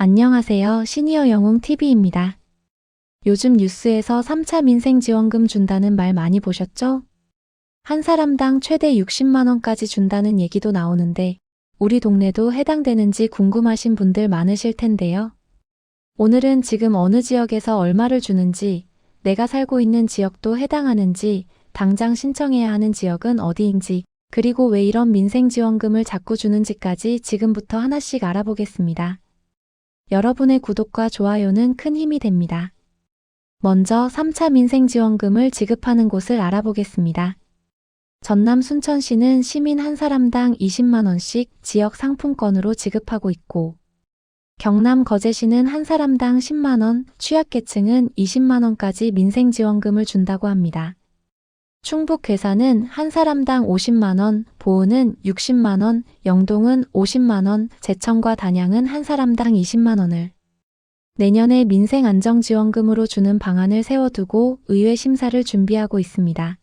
안녕하세요. 시니어 영웅TV입니다. 요즘 뉴스에서 3차 민생지원금 준다는 말 많이 보셨죠? 한 사람당 최대 60만 원까지 준다는 얘기도 나오는데 우리 동네도 해당되는지 궁금하신 분들 많으실 텐데요. 오늘은 지금 어느 지역에서 얼마를 주는지, 내가 살고 있는 지역도 해당하는지, 당장 신청해야 하는 지역은 어디인지, 그리고 왜 이런 민생지원금을 자꾸 주는지까지 지금부터 하나씩 알아보겠습니다. 여러분의 구독과 좋아요는 큰 힘이 됩니다. 먼저 3차 민생지원금을 지급하는 곳을 알아보겠습니다. 전남 순천시는 시민 한 사람당 20만 원씩 지역 상품권으로 지급하고 있고, 경남 거제시는 한 사람당 10만 원, 취약계층은 20만 원까지 민생지원금을 준다고 합니다. 충북 괴산은 한 사람당 50만 원, 보은은 60만 원, 영동은 50만 원, 제천과 단양은 한 사람당 20만 원을 내년에 민생안정지원금으로 주는 방안을 세워두고 의회 심사를 준비하고 있습니다.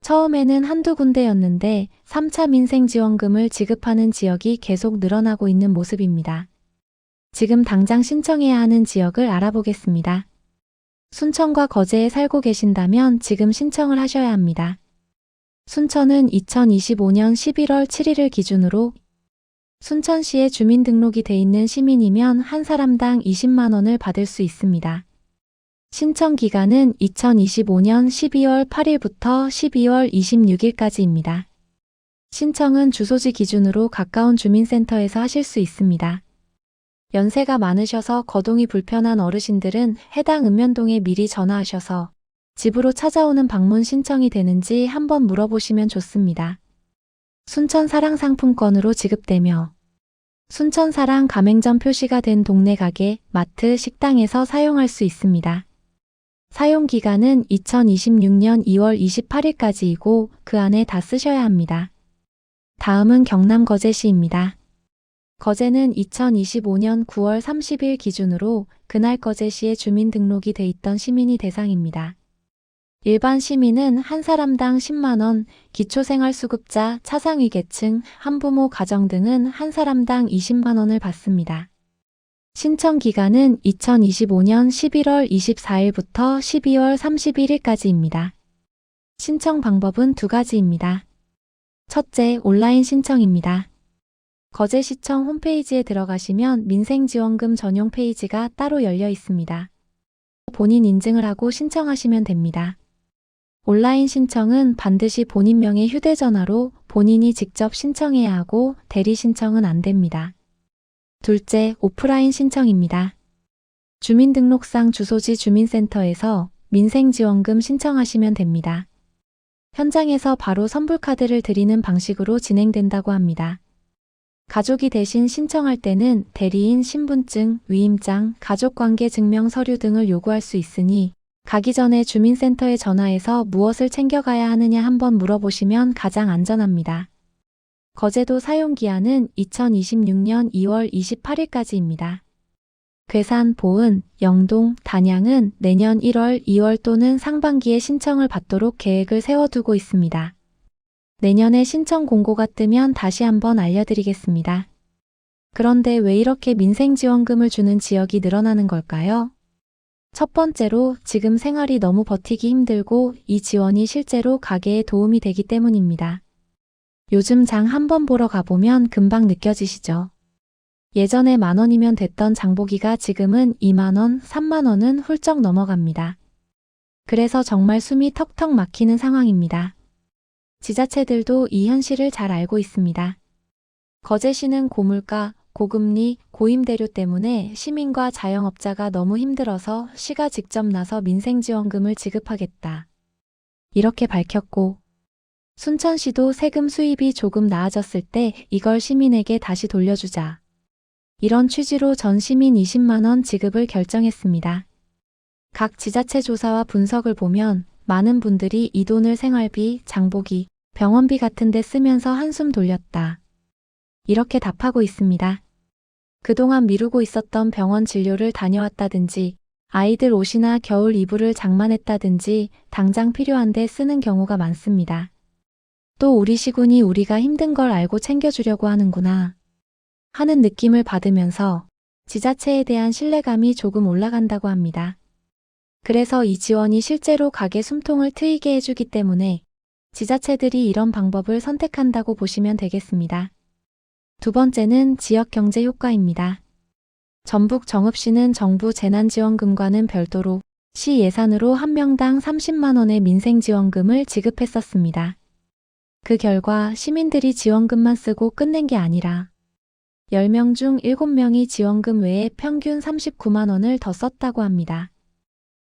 처음에는 한두 군데였는데 3차 민생지원금을 지급하는 지역이 계속 늘어나고 있는 모습입니다. 지금 당장 신청해야 하는 지역을 알아보겠습니다. 순천과 거제에 살고 계신다면 지금 신청을 하셔야 합니다. 순천은 2025년 11월 7일을 기준으로 순천시에 주민등록이 돼 있는 시민이면 한 사람당 20만 원을 받을 수 있습니다. 신청 기간은 2025년 12월 8일부터 12월 26일까지입니다. 신청은 주소지 기준으로 가까운 주민센터에서 하실 수 있습니다. 연세가 많으셔서 거동이 불편한 어르신들은 해당 읍면동에 미리 전화하셔서 집으로 찾아오는 방문 신청이 되는지 한번 물어보시면 좋습니다. 순천사랑 상품권으로 지급되며 순천사랑 가맹점 표시가 된 동네 가게, 마트, 식당에서 사용할 수 있습니다. 사용기간은 2026년 2월 28일까지이고 그 안에 다 쓰셔야 합니다. 다음은 경남 거제시입니다. 거제는 2025년 9월 30일 기준으로 그날 거제시에 주민등록이 돼 있던 시민이 대상입니다. 일반 시민은 한 사람당 10만 원, 기초생활수급자, 차상위계층, 한부모 가정 등은 한 사람당 20만 원을 받습니다. 신청 기간은 2025년 11월 24일부터 12월 31일까지입니다. 신청 방법은 두 가지입니다. 첫째, 온라인 신청입니다. 거제시청 홈페이지에 들어가시면 민생지원금 전용 페이지가 따로 열려 있습니다. 본인 인증을 하고 신청하시면 됩니다. 온라인 신청은 반드시 본인 명의 휴대전화로 본인이 직접 신청해야 하고 대리 신청은 안 됩니다. 둘째, 오프라인 신청입니다. 주민등록상 주소지 주민센터에서 민생지원금 신청하시면 됩니다. 현장에서 바로 선불카드를 드리는 방식으로 진행된다고 합니다. 가족이 대신 신청할 때는 대리인 신분증, 위임장, 가족관계 증명 서류 등을 요구할 수 있으니 가기 전에 주민센터에 전화해서 무엇을 챙겨가야 하느냐 한번 물어보시면 가장 안전합니다. 거제도 사용기한은 2026년 2월 28일까지입니다. 괴산, 보은, 영동, 단양은 내년 1월, 2월 또는 상반기에 신청을 받도록 계획을 세워두고 있습니다. 내년에 신청 공고가 뜨면 다시 한번 알려드리겠습니다. 그런데 왜 이렇게 민생지원금을 주는 지역이 늘어나는 걸까요? 첫 번째로 지금 생활이 너무 버티기 힘들고 이 지원이 실제로 가게에 도움이 되기 때문입니다. 요즘 장 한번 보러 가보면 금방 느껴지시죠? 예전에 10,000원이면 됐던 장보기가 지금은 20,000원, 30,000원은 훌쩍 넘어갑니다. 그래서 정말 숨이 턱턱 막히는 상황입니다. 지자체들도 이 현실을 잘 알고 있습니다. 거제시는 고물가, 고금리, 고임대료 때문에 시민과 자영업자가 너무 힘들어서 시가 직접 나서 민생지원금을 지급하겠다. 이렇게 밝혔고, 순천시도 세금 수입이 조금 나아졌을 때 이걸 시민에게 다시 돌려주자. 이런 취지로 전 시민 20만 원 지급을 결정했습니다. 각 지자체 조사와 분석을 보면 많은 분들이 이 돈을 생활비, 장보기, 병원비 같은 데 쓰면서 한숨 돌렸다. 이렇게 답하고 있습니다. 그동안 미루고 있었던 병원 진료를 다녀왔다든지 아이들 옷이나 겨울 이불을 장만했다든지 당장 필요한데 쓰는 경우가 많습니다. 또 우리 시군이 우리가 힘든 걸 알고 챙겨주려고 하는구나 하는 느낌을 받으면서 지자체에 대한 신뢰감이 조금 올라간다고 합니다. 그래서 이 지원이 실제로 가게 숨통을 트이게 해주기 때문에 지자체들이 이런 방법을 선택한다고 보시면 되겠습니다. 두 번째는 지역 경제 효과입니다. 전북 정읍시는 정부 재난지원금과는 별도로 시 예산으로 한 명당 30만 원의 민생지원금을 지급했었습니다. 그 결과 시민들이 지원금만 쓰고 끝낸 게 아니라 10명 중 7명이 지원금 외에 평균 39만 원을 더 썼다고 합니다.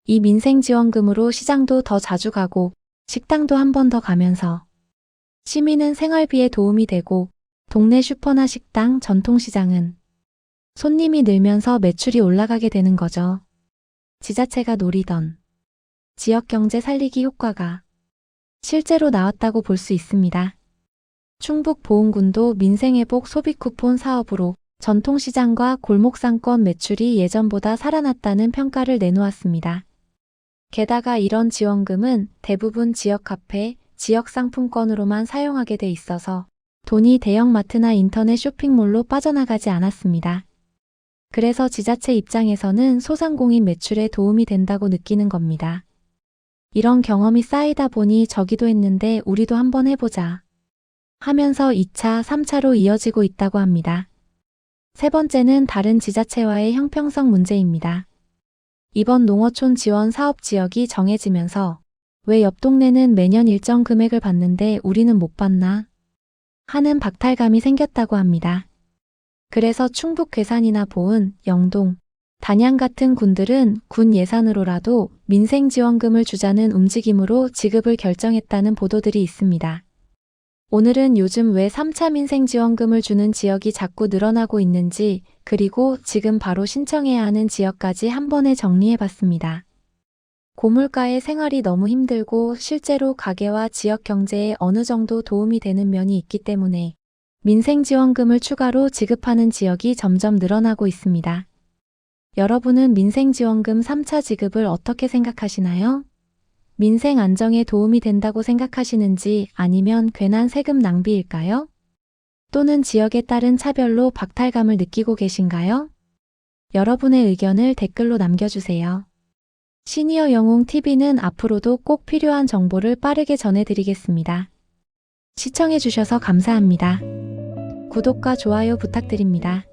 이 민생지원금으로 시장도 더 자주 가고 식당도 한 번 더 가면서 시민은 생활비에 도움이 되고 동네 슈퍼나 식당, 전통시장은 손님이 늘면서 매출이 올라가게 되는 거죠. 지자체가 노리던 지역경제 살리기 효과가 실제로 나왔다고 볼 수 있습니다. 충북 보은군도 민생회복 소비쿠폰 사업으로 전통시장과 골목상권 매출이 예전보다 살아났다는 평가를 내놓았습니다. 게다가 이런 지원금은 대부분 지역 카페, 지역 상품권으로만 사용하게 돼 있어서 돈이 대형마트나 인터넷 쇼핑몰로 빠져나가지 않았습니다. 그래서 지자체 입장에서는 소상공인 매출에 도움이 된다고 느끼는 겁니다. 이런 경험이 쌓이다 보니 저기도 했는데 우리도 한번 해보자 하면서 2차, 3차로 이어지고 있다고 합니다. 세 번째는 다른 지자체와의 형평성 문제입니다. 이번 농어촌 지원 사업 지역이 정해지면서 왜 옆 동네는 매년 일정 금액을 받는데 우리는 못 받나 하는 박탈감이 생겼다고 합니다. 그래서 충북 괴산이나 보은, 영동, 단양 같은 군들은 군 예산으로라도 민생지원금을 주자는 움직임으로 지급을 결정했다는 보도들이 있습니다. 오늘은 요즘 왜 3차 민생지원금을 주는 지역이 자꾸 늘어나고 있는지, 그리고 지금 바로 신청해야 하는 지역까지 한 번에 정리해봤습니다. 고물가의 생활이 너무 힘들고 실제로 가게와 지역 경제에 어느 정도 도움이 되는 면이 있기 때문에 민생지원금을 추가로 지급하는 지역이 점점 늘어나고 있습니다. 여러분은 민생지원금 3차 지급을 어떻게 생각하시나요? 민생 안정에 도움이 된다고 생각하시는지 아니면 괜한 세금 낭비일까요? 또는 지역에 따른 차별로 박탈감을 느끼고 계신가요? 여러분의 의견을 댓글로 남겨주세요. 시니어 영웅TV는 앞으로도 꼭 필요한 정보를 빠르게 전해드리겠습니다. 시청해주셔서 감사합니다. 구독과 좋아요 부탁드립니다.